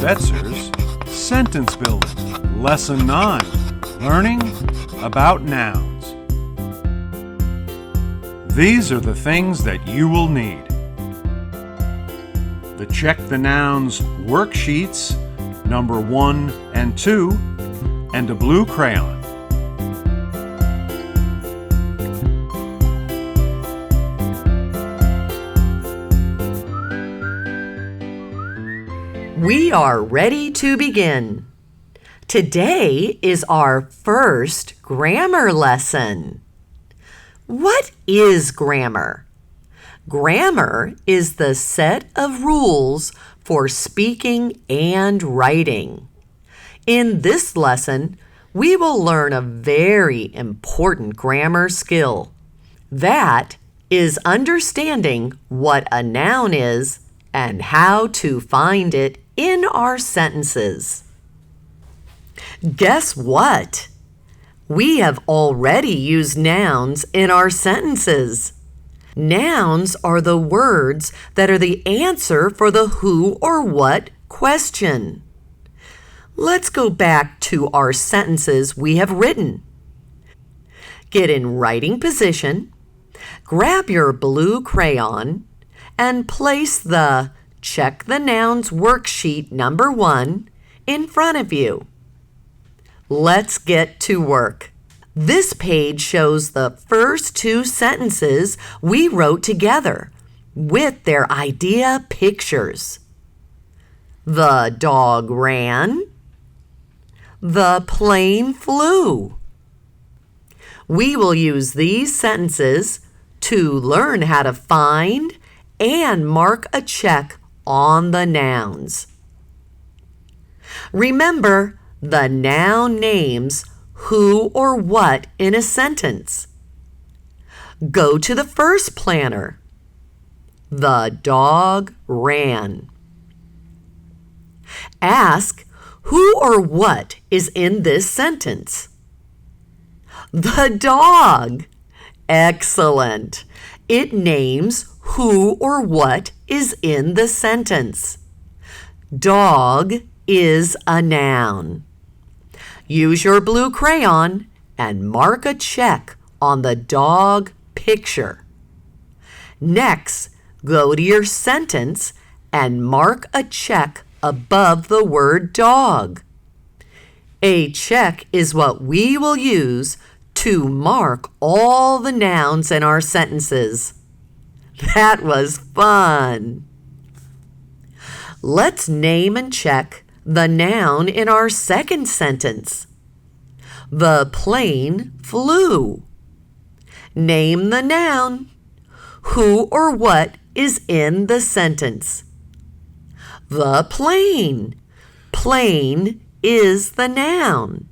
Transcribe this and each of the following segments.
Betzer's Sentence Building, Lesson 9, Learning about Nouns. These are the things that you will need: the Check the Nouns worksheets, number 1 and 2, and a blue crayon. We are ready to begin. Today is our first grammar lesson. What is grammar? Grammar is the set of rules for speaking and writing. In this lesson, we will learn a very important grammar skill. That is understanding what a noun is and how to find it in our sentences. Guess what? We have already used nouns in our sentences. Nouns are the words that are the answer for the who or what question. Let's go back to our sentences we have written. Get in writing position, grab your blue crayon, and place the Check the Nouns worksheet number 1 in front of you. Let's get to work. This page shows the first 2 sentences we wrote together with their idea pictures. The dog ran. The plane flew. We will use these sentences to learn how to find and mark a check on the nouns. Remember, the noun names who or what in a sentence. Go to the first planner. The dog ran. Ask who or what is in this sentence. The dog. Excellent. It names who or what is in the sentence. Dog is a noun. Use your blue crayon and mark a check on the dog picture. Next, go to your sentence and mark a check above the word dog. A check is what we will use to mark all the nouns in our sentences. That was fun! Let's name and check the noun in our second sentence. The plane flew. Name the noun. Who or what is in the sentence? The plane. Plane is the noun.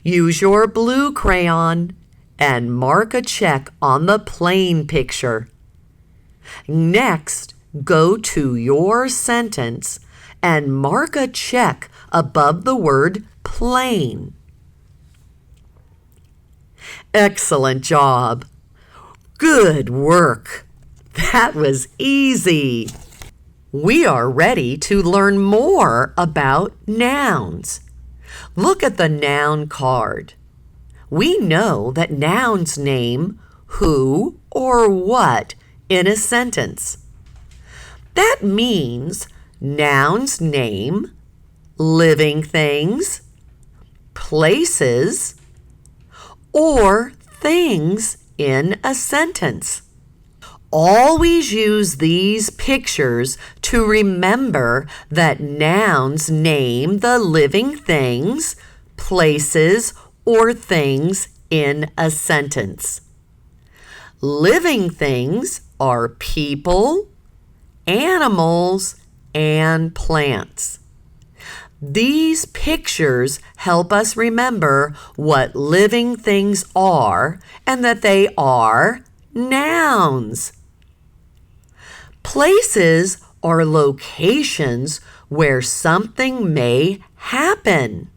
Use your blue crayon and mark a check on the plane picture. Next, go to your sentence and mark a check above the word plane. Excellent job. Good work. That was easy. We are ready to learn more about nouns. Look at the noun card. We know that nouns name who or what in a sentence. That means nouns name living things, places, or things in a sentence. Always use these pictures to remember that nouns name the living things, places, or things in a sentence. Living things are people, animals, and plants. These pictures help us remember what living things are and that they are nouns. Places are locations where something may happen.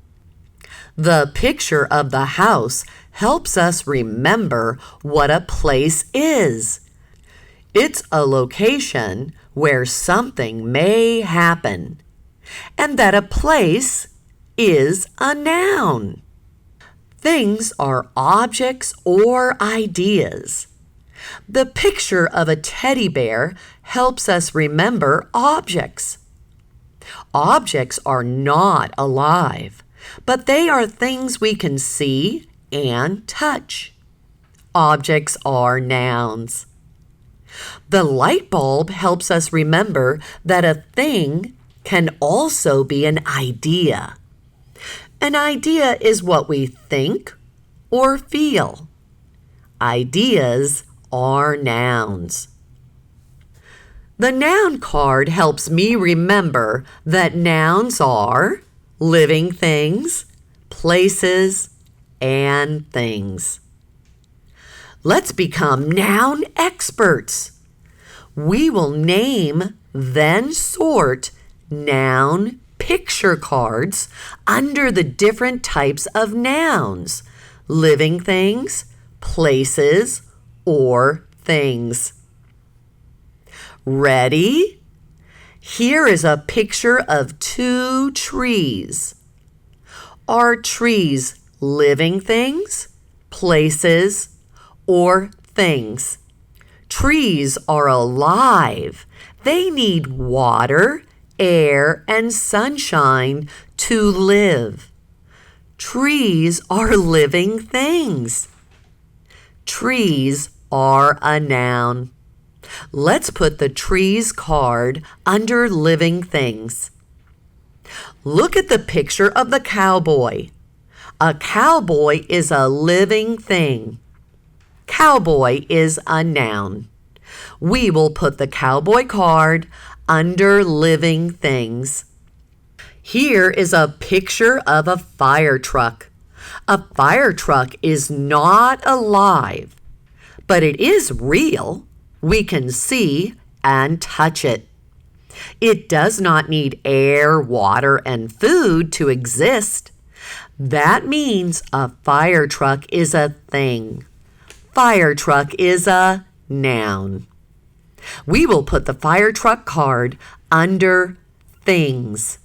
The picture of the house helps us remember what a place is. It's a location where something may happen. and that a place is a noun. Things are objects or ideas. The picture of a teddy bear helps us remember objects. Objects are not alive, but they are things we can see and touch. Objects are nouns. The light bulb helps us remember that a thing can also be an idea. An idea is what we think or feel. Ideas are nouns. The noun card helps me remember that nouns are living things, places, and things. Let's become noun experts. We will name, then sort noun picture cards under the different types of nouns, living things, places, or things. Ready? Here is a picture of 2 trees. Are trees living things, places, or things? Trees are alive. They need water, air, and sunshine to live. Trees are living things. Trees are a noun. Let's put the trees card under living things. Look at the picture of the cowboy. A cowboy is a living thing. Cowboy is a noun. We will put the cowboy card under living things. Here is a picture of a fire truck. A fire truck is not alive, but it is real. We can see and touch it. It does not need air, water, and food to exist. That means a fire truck is a thing. Fire truck is a noun. We will put the fire truck card under things.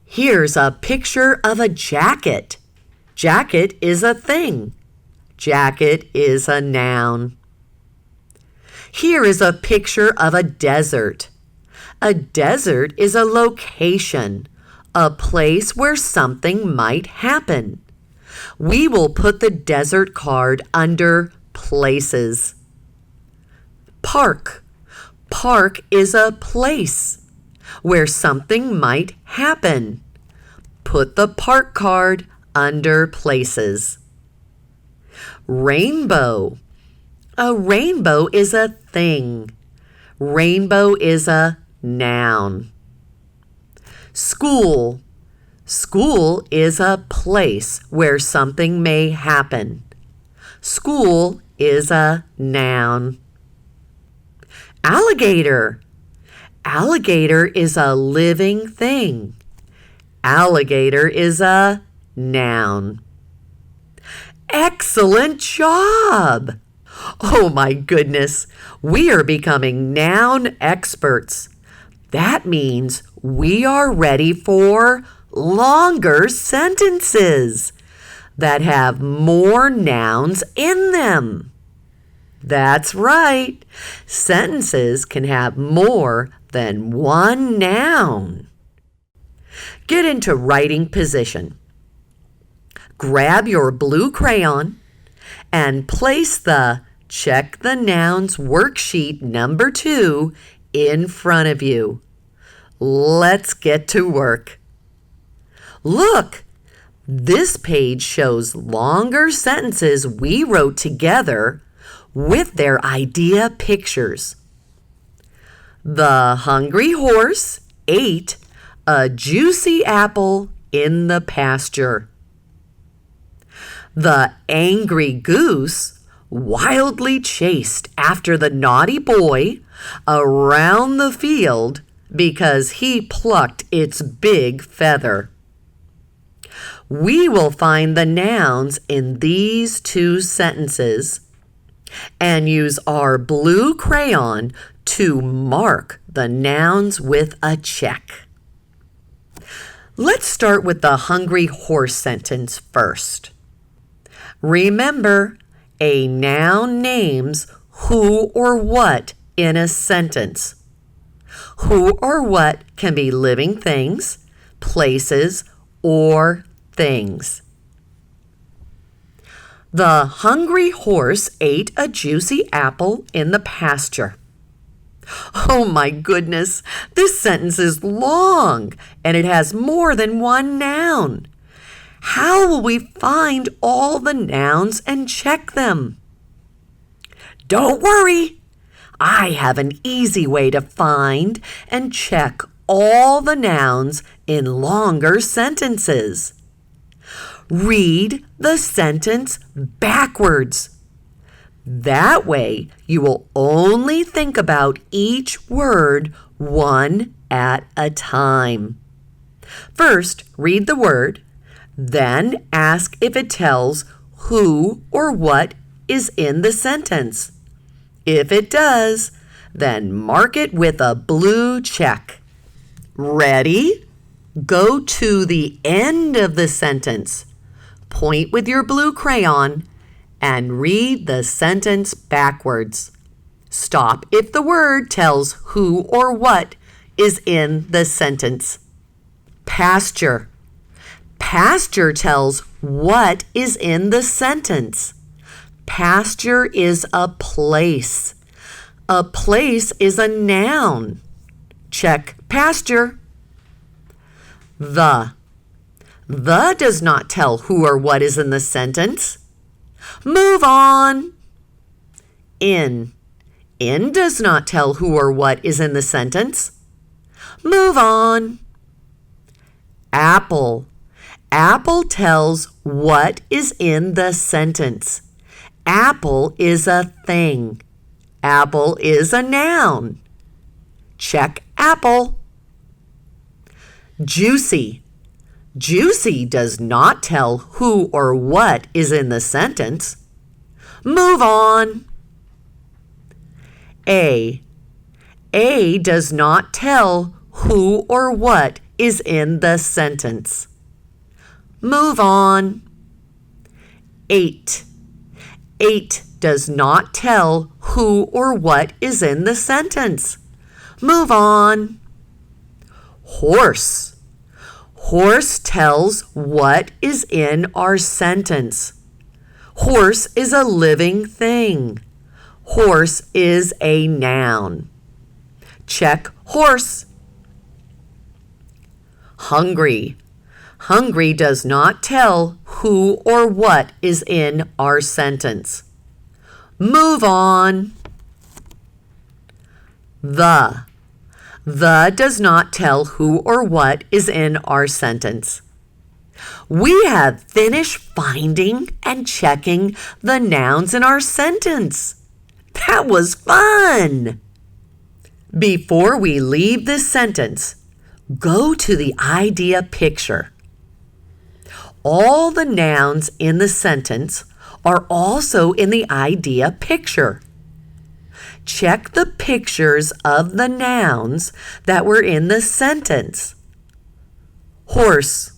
Here's a picture of a jacket. Jacket is a thing. Jacket is a noun. Here is a picture of a desert. A desert is a location, a place where something might happen. We will put the desert card under places. Park. Park is a place where something might happen. Put the park card under places. Rainbow. A rainbow is a thing. Rainbow is a noun. School. School is a place where something may happen. School is a noun. Alligator. Alligator is a living thing. Alligator is a noun. Excellent job! Oh my goodness, we are becoming noun experts. That means we are ready for longer sentences that have more nouns in them. That's right. Sentences can have more than one noun. Get into writing position. Grab your blue crayon and place the Check the Nouns worksheet number 2 in front of you. Let's get to work. Look, this page shows longer sentences we wrote together with their idea pictures. The hungry horse ate a juicy apple in the pasture. The angry goose wildly chased after the naughty boy around the field because he plucked its big feather. We will find the nouns in these 2 sentences and use our blue crayon to mark the nouns with a check. Let's start with the hungry horse sentence first. Remember, a noun names who or what in a sentence. Who or what can be living things, places, or things. The hungry horse ate a juicy apple in the pasture. Oh my goodness, this sentence is long and it has more than one noun. How will we find all the nouns and check them? Don't worry, I have an easy way to find and check all the nouns in longer sentences. Read the sentence backwards. That way, you will only think about each word one at a time. First, read the word, then ask if it tells who or what is in the sentence. If it does, then mark it with a blue check. Ready? Go to the end of the sentence. Point with your blue crayon and read the sentence backwards. Stop if the word tells who or what is in the sentence. Pasture. Pasture tells what is in the sentence. Pasture is a place. A place is a noun. Check pasture. The does not tell who or what is in the sentence. Move on. In does not tell who or what is in the sentence. Move on. Apple tells what is in the sentence. Apple is a thing. Apple is a noun. Check apple. Juicy does not tell who or what is in the sentence. Move on. A does not tell who or what is in the sentence. Move on. 8 does not tell who or what is in the sentence. Move on. Horse tells what is in our sentence. Horse is a living thing. Horse is a noun. Check horse. Hungry does not tell who or what is in our sentence. Move on. The does not tell who or what is in our sentence. We have finished finding and checking the nouns in our sentence. That was fun! Before we leave this sentence, go to the idea picture. All the nouns in the sentence are also in the idea picture. Check the pictures of the nouns that were in the sentence. Horse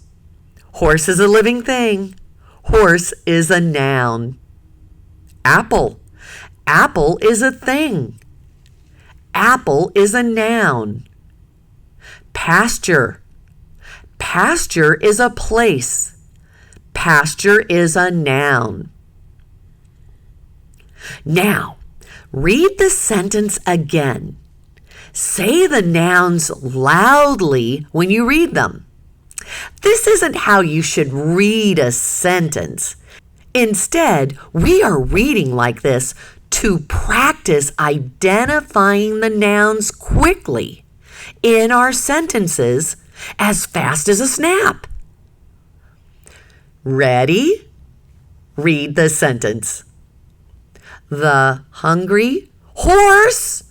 is a living thing. Horse is a noun. Apple is a thing. Apple is a noun. Pasture is a place. Pasture is a noun. Now, read the sentence again. Say the nouns loudly when you read them. This isn't how you should read a sentence. Instead, we are reading like this to practice identifying the nouns quickly in our sentences as fast as a snap. Ready? Read the sentence. The hungry horse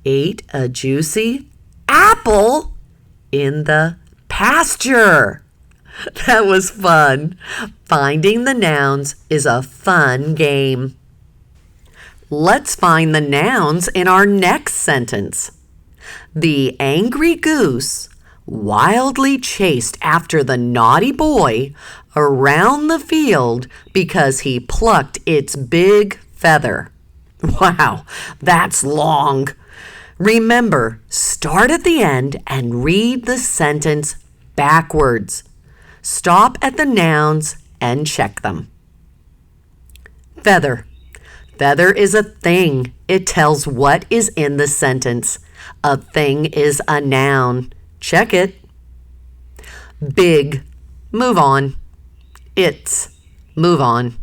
ate a juicy apple in the pasture. That was fun. Finding the nouns is a fun game. Let's find the nouns in our next sentence. The angry goose wildly chased after the naughty boy around the field because he plucked its big feather. Wow, that's long. Remember, start at the end and read the sentence backwards. Stop at the nouns and check them. Feather. Feather is a thing. It tells what is in the sentence. A thing is a noun. Check it. Big. Move on. It's. Move on.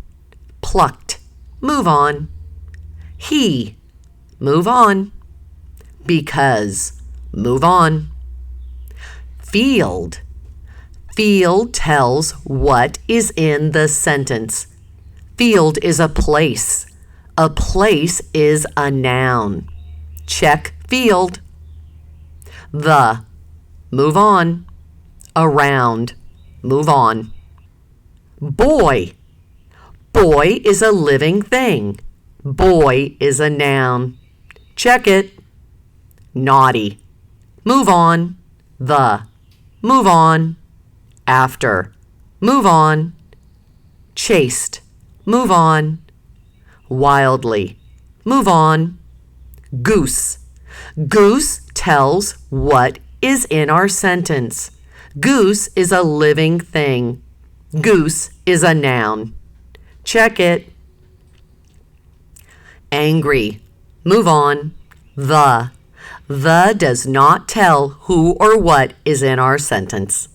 Plucked. Move on. He. Move on. Because. Move on. Field. Field tells what is in the sentence. Field is a place. A place is a noun. Check field. The. Move on. Around. Move on. Boy. Boy is a living thing. Boy is a noun. Check it. Naughty. Move on. The. Move on. After. Move on. Chased. Move on. Wildly. Move on. Goose. Goose tells what is in our sentence. Goose is a living thing. Goose is a noun. Check it. Angry. Move on. The. The does not tell who or what is in our sentence.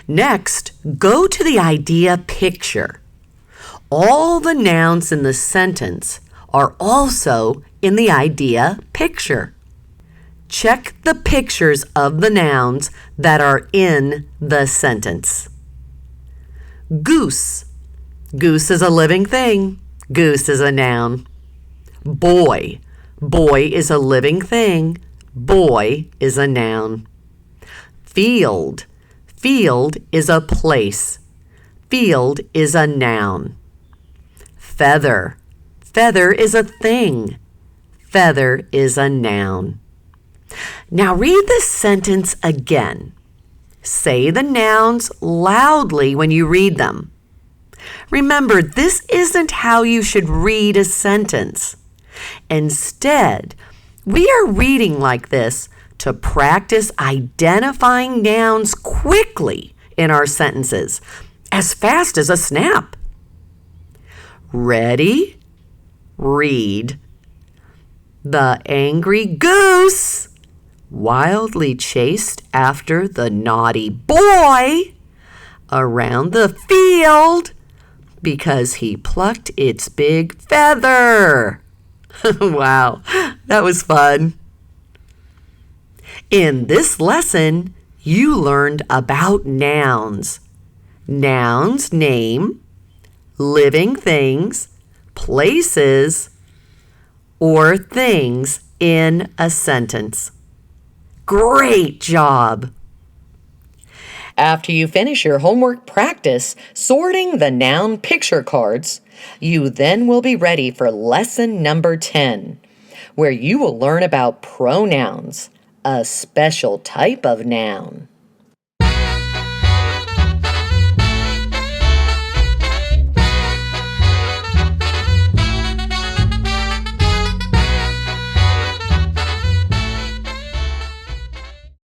Next, go to the idea picture. All the nouns in the sentence are also in the idea picture. Check the pictures of the nouns that are in the sentence. Goose. Goose is a living thing. Goose is a noun. Boy. Boy is a living thing. Boy is a noun. Field. Field is a place. Field is a noun. Feather. Feather is a thing. Feather is a noun. Now read the sentence again. Say the nouns loudly when you read them. Remember, this isn't how you should read a sentence. Instead, we are reading like this to practice identifying nouns quickly in our sentences, as fast as a snap. Ready? Read. The angry goose wildly chased after the naughty boy around the field because he plucked its big feather. Wow, that was fun. In this lesson, you learned about nouns. Nouns name living things, places, or things in a sentence. Great job! After you finish your homework practice sorting the noun picture cards, you then will be ready for lesson number 10, where you will learn about pronouns, a special type of noun.